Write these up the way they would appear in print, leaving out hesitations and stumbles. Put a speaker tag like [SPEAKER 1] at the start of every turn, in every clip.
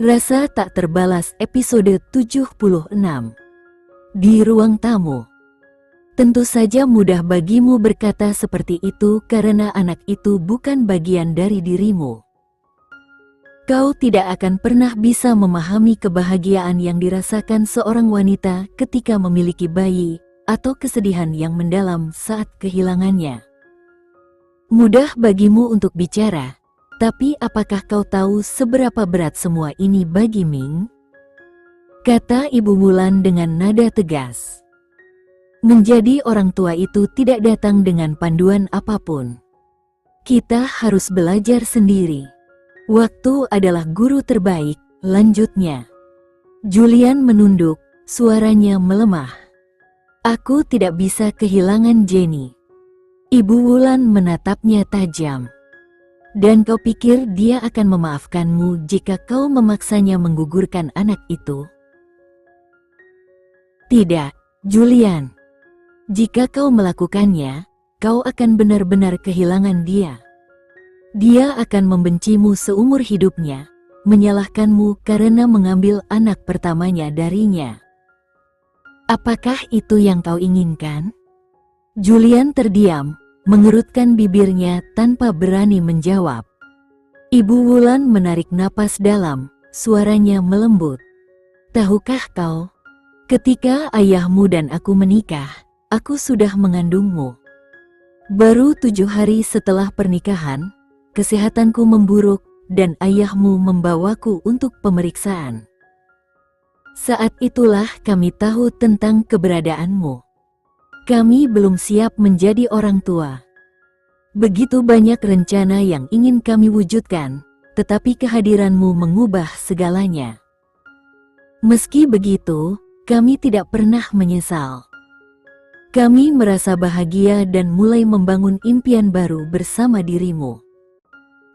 [SPEAKER 1] Rasa tak terbalas episode 76. Di ruang tamu. Tentu saja mudah bagimu berkata seperti itu karena anak itu bukan bagian dari dirimu. Kau tidak akan pernah bisa memahami kebahagiaan yang dirasakan seorang wanita ketika memiliki bayi, atau kesedihan yang mendalam saat kehilangannya. Mudah bagimu untuk bicara. Tapi apakah kau tahu seberapa berat semua ini bagi Ming? Kata Ibu Wulan dengan nada tegas. Menjadi orang tua itu tidak datang dengan panduan apapun. Kita harus belajar sendiri. Waktu adalah guru terbaik, lanjutnya. Julian menunduk, suaranya melemah. Aku tidak bisa kehilangan Jenny. Ibu Wulan menatapnya tajam. Dan kau pikir dia akan memaafkanmu jika kau memaksanya menggugurkan anak itu? Tidak, Julian. Jika kau melakukannya, kau akan benar-benar kehilangan dia. Dia akan membencimu seumur hidupnya, menyalahkanmu karena mengambil anak pertamanya darinya. Apakah itu yang kau inginkan? Julian terdiam, mengerutkan bibirnya tanpa berani menjawab. Ibu Wulan menarik napas dalam, suaranya melembut. Tahukah kau, ketika ayahmu dan aku menikah, aku sudah mengandungmu. Baru 7 hari setelah pernikahan, kesehatanku memburuk dan ayahmu membawaku untuk pemeriksaan. Saat itulah kami tahu tentang keberadaanmu. Kami belum siap menjadi orang tua. Begitu banyak rencana yang ingin kami wujudkan, tetapi kehadiranmu mengubah segalanya. Meski begitu, kami tidak pernah menyesal. Kami merasa bahagia dan mulai membangun impian baru bersama dirimu.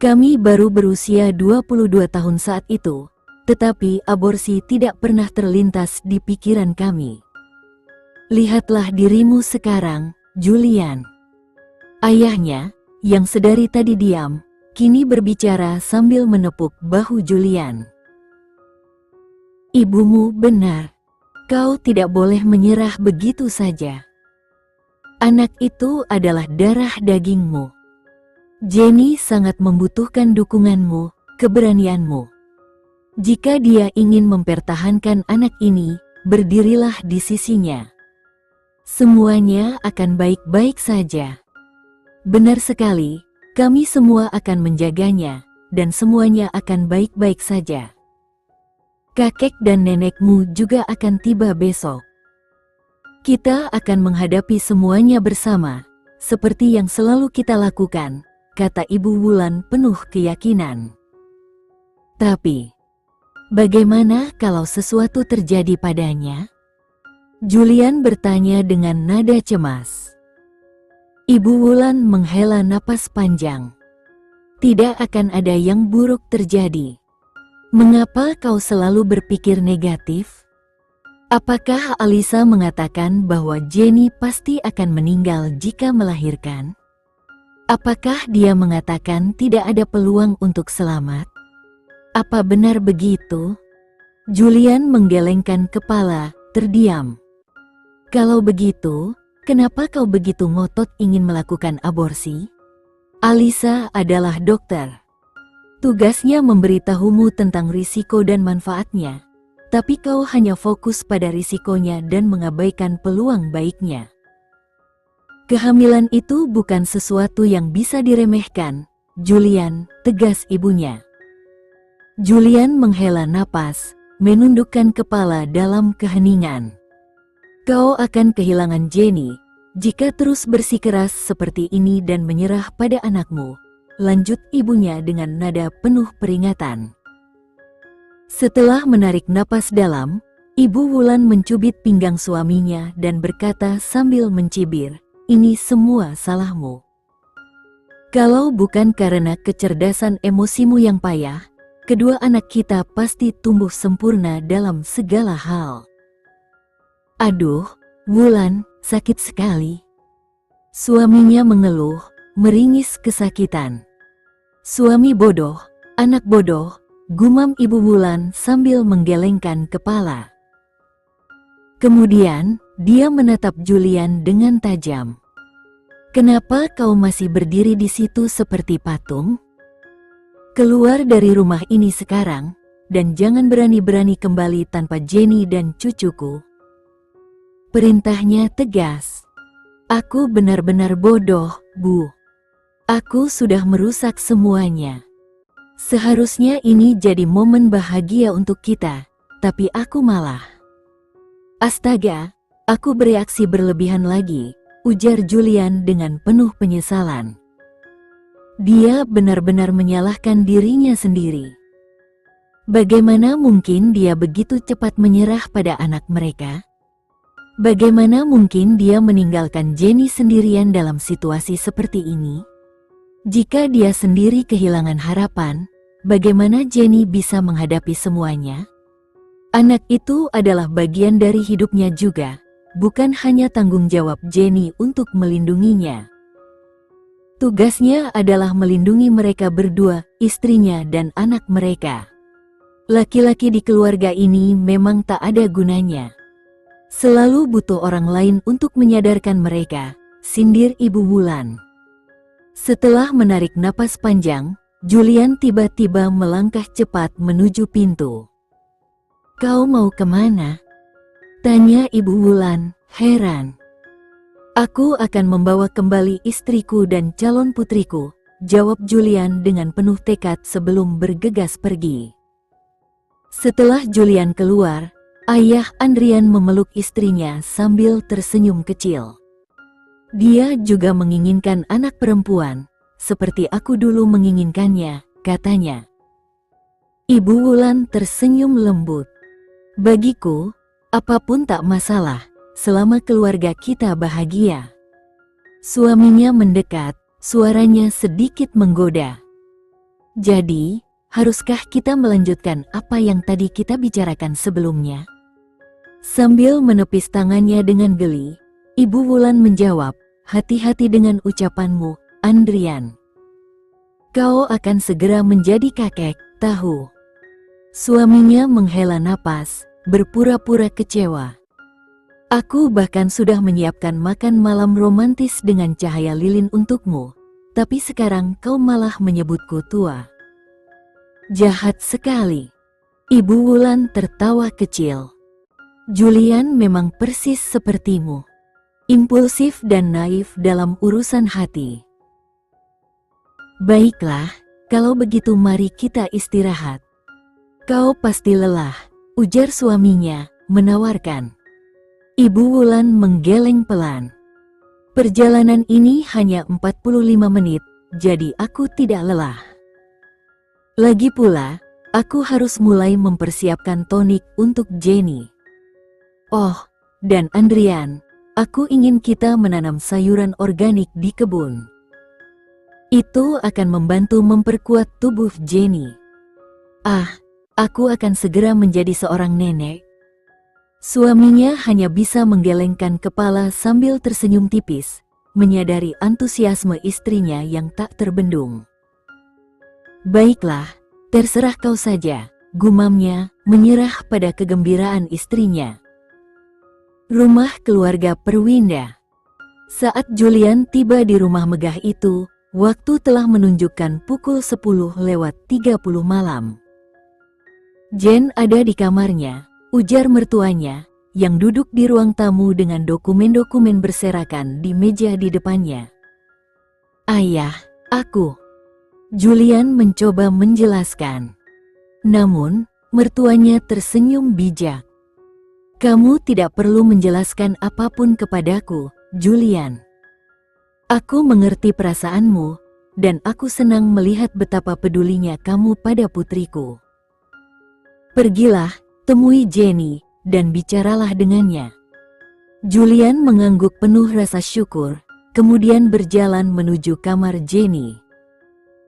[SPEAKER 1] Kami baru berusia 22 tahun saat itu, tetapi aborsi tidak pernah terlintas di pikiran kami. Lihatlah dirimu sekarang, Julian. Ayahnya, yang sedari tadi diam, kini berbicara sambil menepuk bahu Julian. Ibumu benar. Kau tidak boleh menyerah begitu saja. Anak itu adalah darah dagingmu. Jenny sangat membutuhkan dukunganmu, keberanianmu. Jika dia ingin mempertahankan anak ini, berdirilah di sisinya. Semuanya akan baik-baik saja. Benar sekali, kami semua akan menjaganya, dan semuanya akan baik-baik saja. Kakek dan nenekmu juga akan tiba besok. Kita akan menghadapi semuanya bersama, seperti yang selalu kita lakukan, kata Ibu Wulan penuh keyakinan. Tapi, bagaimana kalau sesuatu terjadi padanya? Julian bertanya dengan nada cemas. Ibu Wulan menghela napas panjang. Tidak akan ada yang buruk terjadi. Mengapa kau selalu berpikir negatif? Apakah Alisa mengatakan bahwa Jenny pasti akan meninggal jika melahirkan? Apakah dia mengatakan tidak ada peluang untuk selamat? Apa benar begitu? Julian menggelengkan kepala, terdiam. Kalau begitu, kenapa kau begitu ngotot ingin melakukan aborsi? Alisa adalah dokter. Tugasnya memberitahumu tentang risiko dan manfaatnya, tapi kau hanya fokus pada risikonya dan mengabaikan peluang baiknya. Kehamilan itu bukan sesuatu yang bisa diremehkan, Julian, tegas ibunya. Julian menghela napas, menundukkan kepala dalam keheningan. Kau akan kehilangan Jenny jika terus bersikeras seperti ini dan menyerah pada anakmu, lanjut ibunya dengan nada penuh peringatan. Setelah menarik napas dalam, Ibu Wulan mencubit pinggang suaminya dan berkata sambil mencibir, ini semua salahmu. Kalau bukan karena kecerdasan emosimu yang payah, kedua anak kita pasti tumbuh sempurna dalam segala hal. Aduh, Wulan, sakit sekali. Suaminya mengeluh, meringis kesakitan. Suami bodoh, anak bodoh, gumam Ibu Wulan sambil menggelengkan kepala. Kemudian, dia menatap Julian dengan tajam. Kenapa kau masih berdiri di situ seperti patung? Keluar dari rumah ini sekarang, dan jangan berani-berani kembali tanpa Jenny dan cucuku. Perintahnya tegas. Aku benar-benar bodoh, Bu. Aku sudah merusak semuanya. Seharusnya ini jadi momen bahagia untuk kita, tapi aku malah. Astaga, aku bereaksi berlebihan lagi, ujar Julian dengan penuh penyesalan. Dia benar-benar menyalahkan dirinya sendiri. Bagaimana mungkin dia begitu cepat menyerah pada anak mereka? Bagaimana mungkin dia meninggalkan Jenny sendirian dalam situasi seperti ini? Jika dia sendiri kehilangan harapan, bagaimana Jenny bisa menghadapi semuanya? Anak itu adalah bagian dari hidupnya juga, bukan hanya tanggung jawab Jenny untuk melindunginya. Tugasnya adalah melindungi mereka berdua, istrinya dan anak mereka. Laki-laki di keluarga ini memang tak ada gunanya. Selalu butuh orang lain untuk menyadarkan mereka, sindir Ibu Wulan. Setelah menarik napas panjang, Julian tiba-tiba melangkah cepat menuju pintu. Kau mau kemana? Tanya Ibu Wulan, heran. Aku akan membawa kembali istriku dan calon putriku, jawab Julian dengan penuh tekad sebelum bergegas pergi. Setelah Julian keluar, ayah Andrian memeluk istrinya sambil tersenyum kecil. Dia juga menginginkan anak perempuan, seperti aku dulu menginginkannya, katanya. Ibu Wulan tersenyum lembut. Bagiku, apapun tak masalah, selama keluarga kita bahagia. Suaminya mendekat, suaranya sedikit menggoda. Jadi, haruskah kita melanjutkan apa yang tadi kita bicarakan sebelumnya? Sambil menepis tangannya dengan geli, Ibu Wulan menjawab, hati-hati dengan ucapanmu, Andrian. Kau akan segera menjadi kakek, tahu. Suaminya menghela napas, berpura-pura kecewa. Aku bahkan sudah menyiapkan makan malam romantis dengan cahaya lilin untukmu, tapi sekarang kau malah menyebutku tua. Jahat sekali. Ibu Wulan tertawa kecil. Julian memang persis sepertimu. Impulsif dan naif dalam urusan hati. Baiklah, kalau begitu mari kita istirahat. Kau pasti lelah, ujar suaminya, menawarkan. Ibu Wulan menggeleng pelan. Perjalanan ini hanya 45 menit, jadi aku tidak lelah. Lagi pula, aku harus mulai mempersiapkan tonik untuk Jenny. Oh, dan Andrian, aku ingin kita menanam sayuran organik di kebun. Itu akan membantu memperkuat tubuh Jenny. Ah, aku akan segera menjadi seorang nenek. Suaminya hanya bisa menggelengkan kepala sambil tersenyum tipis, menyadari antusiasme istrinya yang tak terbendung. Baiklah, terserah kau saja, gumamnya, menyerah pada kegembiraan istrinya. Rumah keluarga Perwinda. Saat Julian tiba di rumah megah itu, waktu telah menunjukkan pukul 10:30 malam. Jen ada di kamarnya, ujar mertuanya, yang duduk di ruang tamu dengan dokumen-dokumen berserakan di meja di depannya. Ayah, aku. Julian mencoba menjelaskan. Namun, mertuanya tersenyum bijak. Kamu tidak perlu menjelaskan apapun kepadaku, Julian. Aku mengerti perasaanmu, dan aku senang melihat betapa pedulinya kamu pada putriku. Pergilah, temui Jenny, dan bicaralah dengannya. Julian mengangguk penuh rasa syukur, kemudian berjalan menuju kamar Jenny.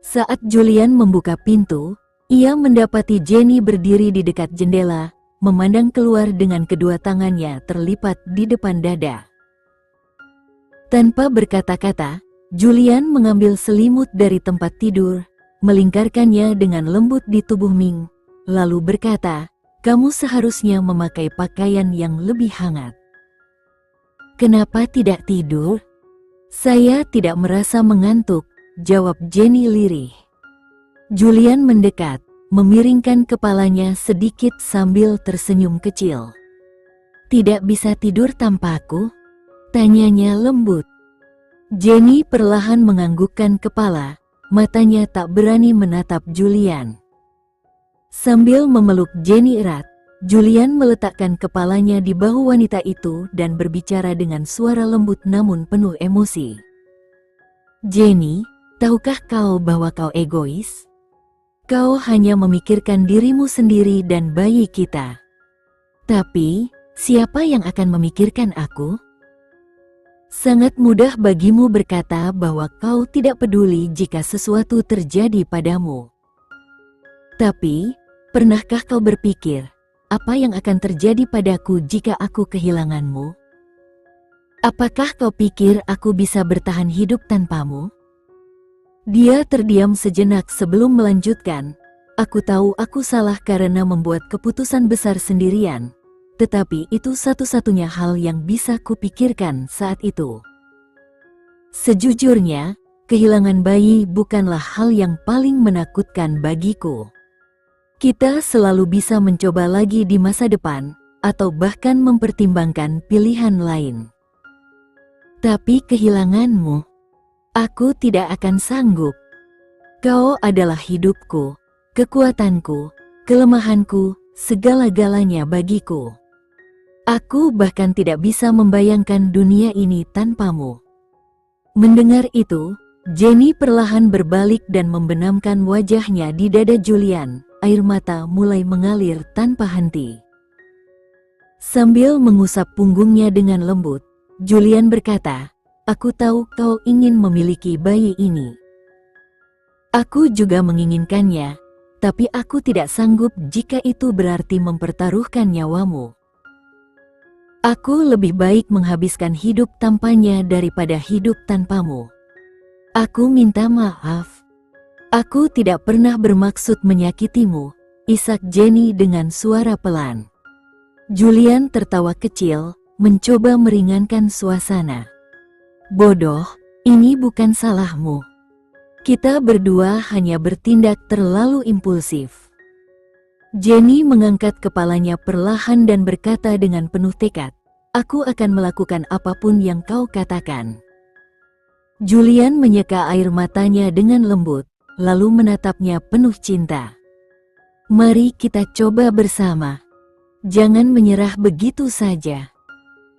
[SPEAKER 1] Saat Julian membuka pintu, ia mendapati Jenny berdiri di dekat jendela, memandang keluar dengan kedua tangannya terlipat di depan dada. Tanpa berkata-kata, Julian mengambil selimut dari tempat tidur, melingkarkannya dengan lembut di tubuh Ming, lalu berkata, "Kamu seharusnya memakai pakaian yang lebih hangat." "Kenapa tidak tidur?" "Saya tidak merasa mengantuk," jawab Jenny lirih. Julian mendekat, memiringkan kepalanya sedikit sambil tersenyum kecil. "Tidak bisa tidur tanpaku?" tanyanya lembut. Jenny perlahan menganggukkan kepala, matanya tak berani menatap Julian. Sambil memeluk Jenny erat, Julian meletakkan kepalanya di bahu wanita itu dan berbicara dengan suara lembut namun penuh emosi. "Jenny, tahukah kau bahwa kau egois? Kau hanya memikirkan dirimu sendiri dan bayi kita. Tapi, siapa yang akan memikirkan aku? Sangat mudah bagimu berkata bahwa kau tidak peduli jika sesuatu terjadi padamu. Tapi, pernahkah kau berpikir, apa yang akan terjadi padaku jika aku kehilanganmu? Apakah kau pikir aku bisa bertahan hidup tanpamu?" Dia terdiam sejenak sebelum melanjutkan, "Aku tahu aku salah karena membuat keputusan besar sendirian. Tetapi itu satu-satunya hal yang bisa kupikirkan saat itu. Sejujurnya, kehilangan bayi bukanlah hal yang paling menakutkan bagiku. Kita selalu bisa mencoba lagi di masa depan, atau bahkan mempertimbangkan pilihan lain. Tapi kehilanganmu, aku tidak akan sanggup. Kau adalah hidupku, kekuatanku, kelemahanku, segala-galanya bagiku. Aku bahkan tidak bisa membayangkan dunia ini tanpamu." Mendengar itu, Jenny perlahan berbalik dan membenamkan wajahnya di dada Julian. Air mata mulai mengalir tanpa henti. Sambil mengusap punggungnya dengan lembut, Julian berkata, "Aku tahu kau ingin memiliki bayi ini. Aku juga menginginkannya, tapi aku tidak sanggup jika itu berarti mempertaruhkan nyawamu. Aku lebih baik menghabiskan hidup tanpanya daripada hidup tanpamu. Aku minta maaf. Aku tidak pernah bermaksud menyakitimu," isak Jenny dengan suara pelan. Julian tertawa kecil, mencoba meringankan suasana. "Bodoh, ini bukan salahmu. Kita berdua hanya bertindak terlalu impulsif." Jenny mengangkat kepalanya perlahan dan berkata dengan penuh tekad, "Aku akan melakukan apapun yang kau katakan." Julian menyeka air matanya dengan lembut, lalu menatapnya penuh cinta. "Mari kita coba bersama. Jangan menyerah begitu saja.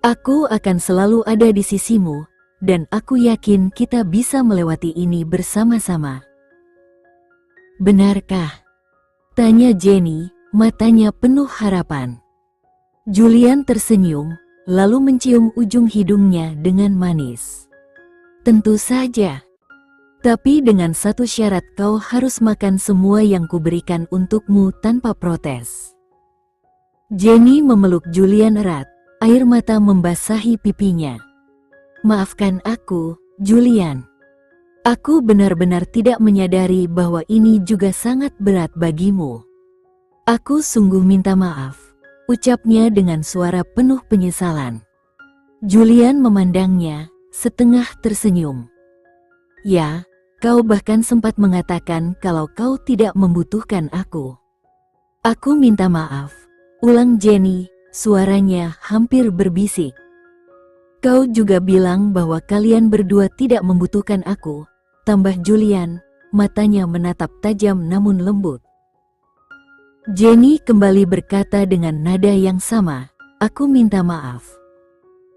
[SPEAKER 1] Aku akan selalu ada di sisimu, dan aku yakin kita bisa melewati ini bersama-sama." "Benarkah?" tanya Jenny, matanya penuh harapan. Julian tersenyum, lalu mencium ujung hidungnya dengan manis. "Tentu saja. Tapi dengan satu syarat, kau harus makan semua yang kuberikan untukmu tanpa protes." Jenny memeluk Julian erat, air mata membasahi pipinya. "Maafkan aku, Julian. Aku benar-benar tidak menyadari bahwa ini juga sangat berat bagimu. Aku sungguh minta maaf," ucapnya dengan suara penuh penyesalan. Julian memandangnya, setengah tersenyum. "Ya, kau bahkan sempat mengatakan kalau kau tidak membutuhkan aku." "Aku minta maaf," ulang Jenny, suaranya hampir berbisik. "Kau juga bilang bahwa kalian berdua tidak membutuhkan aku," tambah Julian, matanya menatap tajam namun lembut. Jenny kembali berkata dengan nada yang sama, "Aku minta maaf."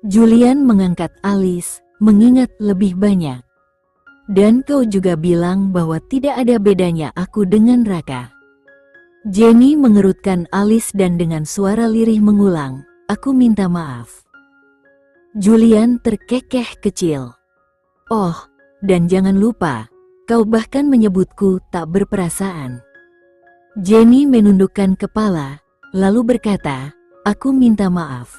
[SPEAKER 1] Julian mengangkat alis, mengingat lebih banyak. "Dan kau juga bilang bahwa tidak ada bedanya aku dengan Raka." Jenny mengerutkan alis dan dengan suara lirih mengulang, "Aku minta maaf." Julian terkekeh kecil. "Oh, dan jangan lupa, kau bahkan menyebutku tak berperasaan." Jenny menundukkan kepala, lalu berkata, "Aku minta maaf."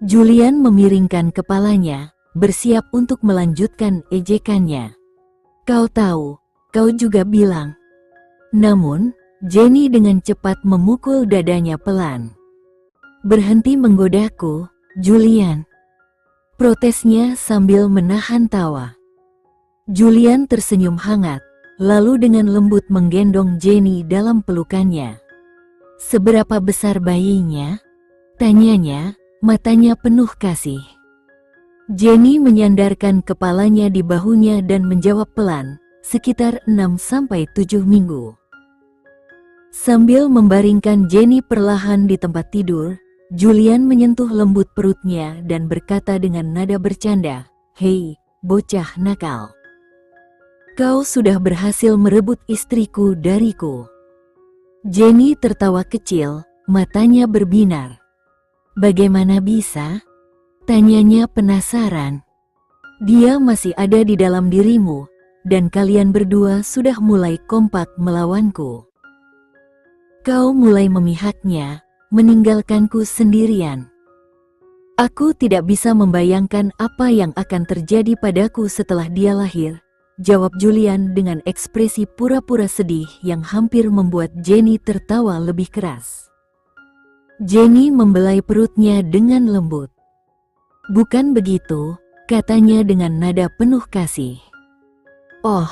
[SPEAKER 1] Julian memiringkan kepalanya, bersiap untuk melanjutkan ejekannya. "Kau tahu, kau juga bilang. Namun, Jenny dengan cepat memukul dadanya pelan. Berhenti menggodaku, Julian. Protesnya sambil menahan tawa. Julian tersenyum hangat, lalu dengan lembut menggendong Jenny dalam pelukannya. Seberapa besar bayinya? Tanyanya, matanya penuh kasih. Jenny menyandarkan kepalanya di bahunya dan menjawab pelan, sekitar 6-7 minggu. Sambil membaringkan Jenny perlahan di tempat tidur, Julian menyentuh lembut perutnya dan berkata dengan nada bercanda, "Hei, bocah nakal. Kau sudah berhasil merebut istriku dariku." Jenny tertawa kecil, matanya berbinar. "Bagaimana bisa?" tanyanya penasaran. "Dia masih ada di dalam dirimu, dan kalian berdua sudah mulai kompak melawanku. Kau mulai memihaknya, meninggalkanku sendirian. Aku tidak bisa membayangkan apa yang akan terjadi padaku setelah dia lahir," jawab Julian dengan ekspresi pura-pura sedih yang hampir membuat Jenny tertawa lebih keras. Jenny membelai perutnya dengan lembut. "Bukan begitu," katanya dengan nada penuh kasih. "Oh,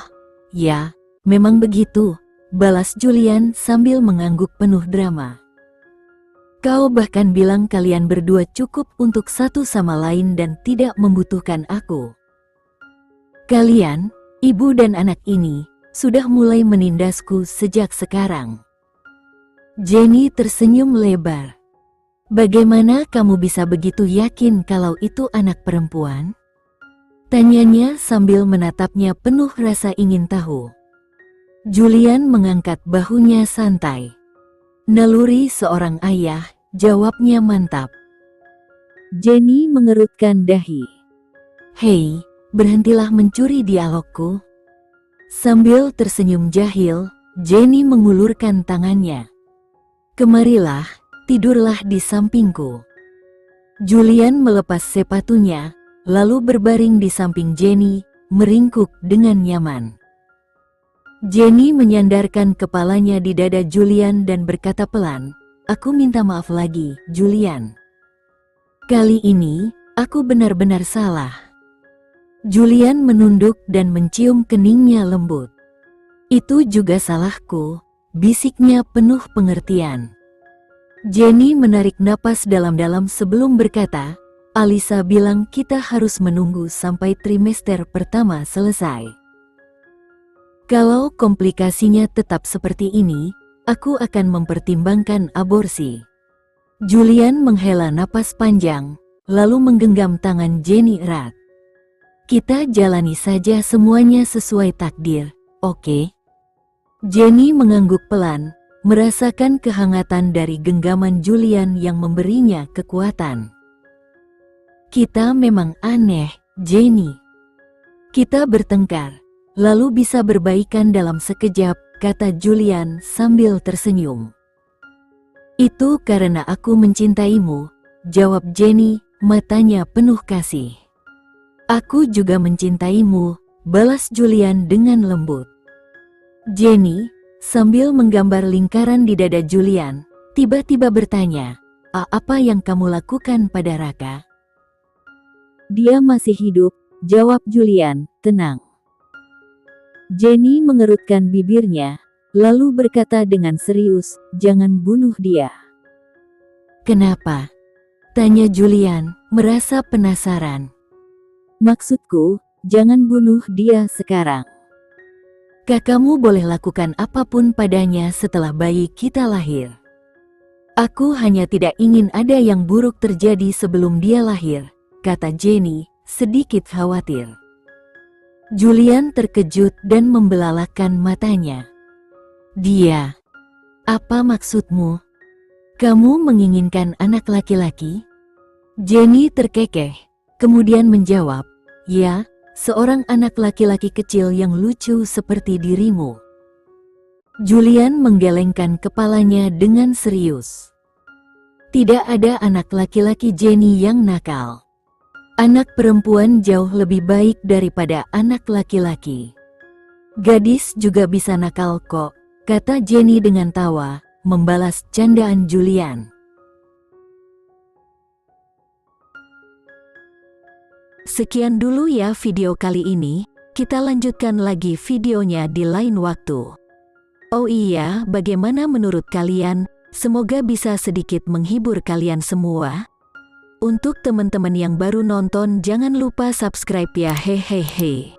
[SPEAKER 1] ya, memang begitu," balas Julian sambil mengangguk penuh drama. "Kau bahkan bilang kalian berdua cukup untuk satu sama lain dan tidak membutuhkan aku. Kalian, ibu dan anak ini, sudah mulai menindasku sejak sekarang." Jenny tersenyum lebar. "Bagaimana kamu bisa begitu yakin kalau itu anak perempuan?" tanyanya sambil menatapnya penuh rasa ingin tahu. Julian mengangkat bahunya santai. "Naluri seorang ayah," jawabnya mantap. Jenny mengerutkan dahi. "Hei, berhentilah mencuri dialogku." Sambil tersenyum jahil, Jenny mengulurkan tangannya. "Kemarilah, tidurlah di sampingku." Julian melepas sepatunya, lalu berbaring di samping Jenny, meringkuk dengan nyaman. Jenny menyandarkan kepalanya di dada Julian dan berkata pelan, "Aku minta maaf lagi, Julian. Kali ini, aku benar-benar salah." Julian menunduk dan mencium keningnya lembut. "Itu juga salahku," bisiknya penuh pengertian. Jenny menarik napas dalam-dalam sebelum berkata, "Alisa bilang kita harus menunggu sampai trimester pertama selesai. Kalau komplikasinya tetap seperti ini, aku akan mempertimbangkan aborsi." Julian menghela napas panjang, lalu menggenggam tangan Jenny erat. "Kita jalani saja semuanya sesuai takdir, oke?" Jenny mengangguk pelan, merasakan kehangatan dari genggaman Julian yang memberinya kekuatan. "Kita memang aneh, Jenny. Kita bertengkar, lalu bisa berbaikan dalam sekejap," kata Julian sambil tersenyum. "Itu karena aku mencintaimu," jawab Jenny, matanya penuh kasih. "Aku juga mencintaimu," balas Julian dengan lembut. Jenny, sambil menggambar lingkaran di dada Julian, tiba-tiba bertanya, "Apa yang kamu lakukan pada Raka?" "Dia masih hidup," jawab Julian, tenang. Jenny mengerutkan bibirnya, lalu berkata dengan serius, "Jangan bunuh dia." "Kenapa?" tanya Julian, merasa penasaran. "Maksudku, jangan bunuh dia sekarang. Kakakmu boleh lakukan apapun padanya setelah bayi kita lahir. Aku hanya tidak ingin ada yang buruk terjadi sebelum dia lahir," kata Jenny, sedikit khawatir. Julian terkejut dan membelalakan matanya. "Dia? Apa maksudmu? Kamu menginginkan anak laki-laki?" Jenny terkekeh, kemudian menjawab, "Ya, seorang anak laki-laki kecil yang lucu seperti dirimu." Julian menggelengkan kepalanya dengan serius. "Tidak ada anak laki-laki Jenny yang nakal. Anak perempuan jauh lebih baik daripada anak laki-laki. Gadis juga bisa nakal kok, kata Jenny dengan tawa, membalas candaan Julian. Sekian dulu ya video kali ini, kita lanjutkan lagi videonya di lain waktu. Oh iya, bagaimana menurut kalian? Semoga bisa sedikit menghibur kalian semua. Untuk teman-teman yang baru nonton, jangan lupa subscribe ya, hehehe.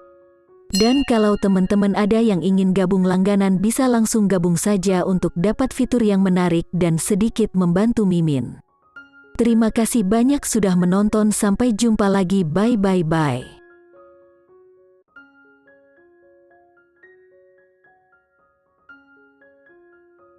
[SPEAKER 1] Dan kalau teman-teman ada yang ingin gabung langganan, bisa langsung gabung saja untuk dapat fitur yang menarik dan sedikit membantu Mimin. Terima kasih banyak sudah menonton, sampai jumpa lagi, bye.